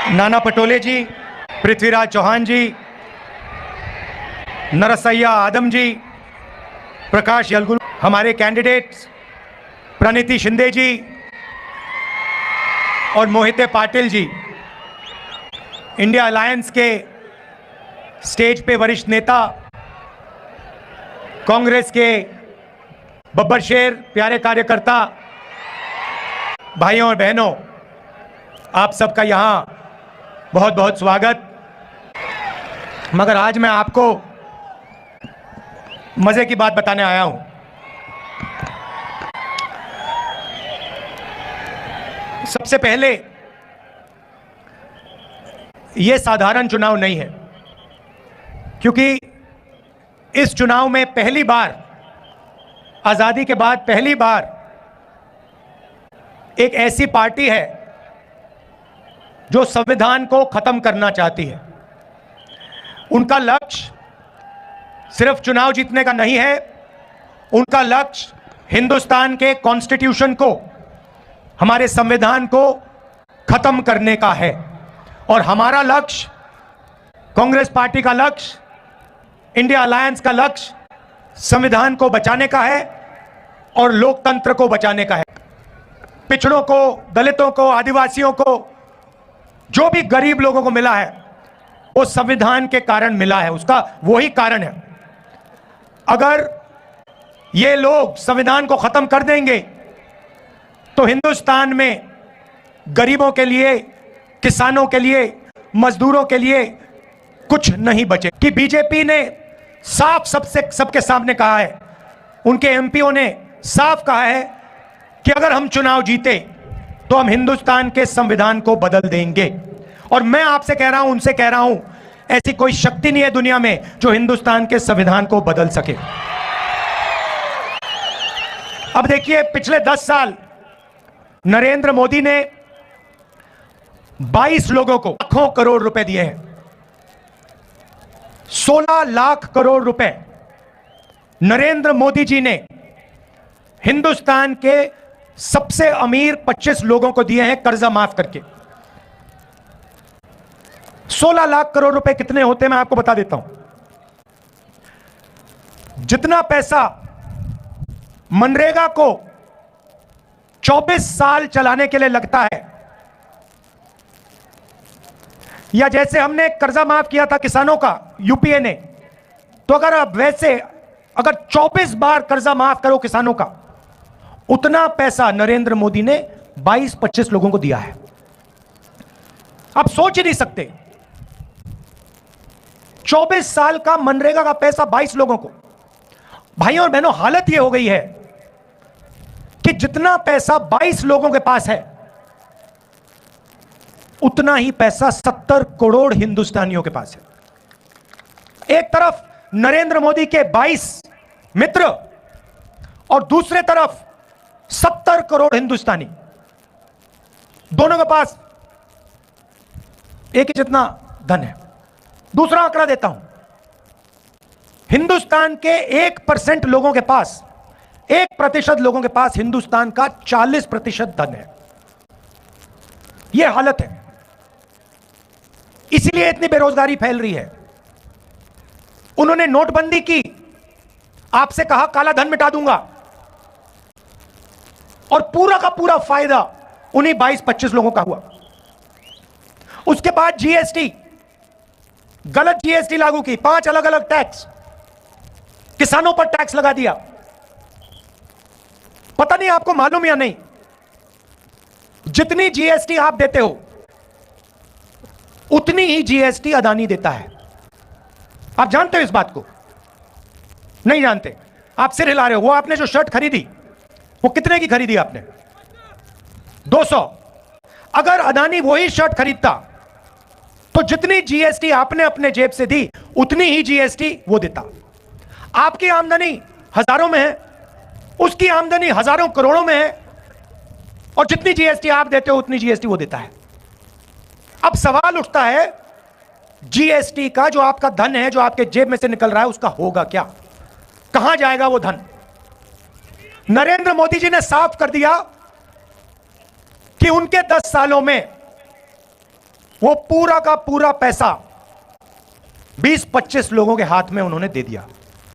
नाना पटोले जी, पृथ्वीराज चौहान जी, नरसैया आदम जी, प्रकाश यलगुल, हमारे कैंडिडेट्स प्रणीति शिंदे जी और Mohite Patil ji, India alliance के स्टेज पे वरिष्ठ नेता, कांग्रेस के बब्बर शेर, प्यारे कार्यकर्ता, भाइयों और बहनों, आप सबका यहाँ बहुत बहुत स्वागत। मगर आज मैं आपको मजे की बात बताने आया हूं। सबसे पहले, यह साधारण चुनाव नहीं है, क्योंकि इस चुनाव में पहली बार, आजादी के बाद पहली बार एक ऐसी पार्टी है जो संविधान को खत्म करना चाहती है। उनका लक्ष्य सिर्फ चुनाव जीतने का नहीं है, उनका लक्ष्य हिंदुस्तान के कॉन्स्टिट्यूशन को, हमारे संविधान को खत्म करने का है। और हमारा लक्ष्य, कांग्रेस पार्टी का लक्ष्य, इंडिया अलायंस का लक्ष्य संविधान को बचाने का है और लोकतंत्र को बचाने का है। पिछड़ों को, दलितों को, आदिवासियों को, जो भी गरीब लोगों को मिला है वो संविधान के कारण मिला है, उसका वही कारण है। अगर ये लोग संविधान को खत्म कर देंगे तो हिंदुस्तान में गरीबों के लिए, किसानों के लिए, मजदूरों के लिए कुछ नहीं बचे। कि बीजेपी ने साफ सबके सामने कहा है, उनके एमपीओ ने साफ कहा है कि अगर हम चुनाव जीते तो हम हिंदुस्तान के संविधान को बदल देंगे। और मैं आपसे कह रहा हूं, उनसे कह रहा हूं, ऐसी कोई शक्ति नहीं है दुनिया में जो हिंदुस्तान के संविधान को बदल सके। अब देखिए, पिछले 10 साल नरेंद्र मोदी ने 22 लोगों को लाखों करोड़ रुपए दिए हैं। 16 लाख करोड़ रुपए नरेंद्र मोदी जी ने हिंदुस्तान के सबसे अमीर 25 लोगों को दिए हैं कर्जा माफ करके। 16 लाख करोड़ रुपए कितने होते हैं मैं आपको बता देता हूं। जितना पैसा मनरेगा को 24 साल चलाने के लिए लगता है, या जैसे हमने कर्जा माफ किया था किसानों का यूपीए ने, तो अगर आप वैसे अगर 24 बार कर्जा माफ करो किसानों का, उतना पैसा नरेंद्र मोदी ने 22-25 लोगों को दिया है। आप सोच ही नहीं सकते, 24 साल का मनरेगा का पैसा 22 लोगों को। भाइयों और बहनों, हालत यह हो गई है कि जितना पैसा 22 लोगों के पास है, उतना ही पैसा 70 करोड़ हिंदुस्तानियों के पास है। एक तरफ नरेंद्र मोदी के 22 मित्र और दूसरे तरफ 70 करोड़ हिंदुस्तानी, दोनों के पास एक ही जितना धन है। दूसरा आंकड़ा देता हूं, हिंदुस्तान के 1% लोगों के पास, 1% लोगों के पास हिंदुस्तान का 40% धन है। यह हालत है, इसीलिए इतनी बेरोजगारी फैल रही है। उन्होंने नोटबंदी की, आपसे कहा काला धन मिटा दूंगा, और पूरा का पूरा फायदा उन्हीं 22-25 लोगों का हुआ। उसके बाद जीएसटी, गलत जीएसटी लागू की, 5 अलग अलग टैक्स, किसानों पर टैक्स लगा दिया। पता नहीं आपको मालूम या नहीं, जितनी जीएसटी आप देते हो उतनी ही जीएसटी अदानी देता है। आप जानते हो इस बात को? नहीं जानते? आप सिर हिला रहे हो। वो आपने जो शर्ट खरीदी, वो कितने की खरीदी आपने? 200। अगर अदानी वही शर्ट खरीदता तो जितनी जीएसटी आपने अपने जेब से दी, उतनी ही जीएसटी वो देता। आपकी आमदनी हजारों में है, उसकी आमदनी हजारों करोड़ों में है, और जितनी जीएसटी आप देते हो उतनी जीएसटी वो देता है। अब सवाल उठता है, जीएसटी का जो आपका धन है, जो आपके जेब में से निकल रहा है, उसका होगा क्या? कहां जाएगा वो धन? नरेंद्र मोदी जी ने साफ कर दिया कि उनके 10 सालों में वो पूरा का पूरा पैसा 20-25 लोगों के हाथ में उन्होंने दे दिया।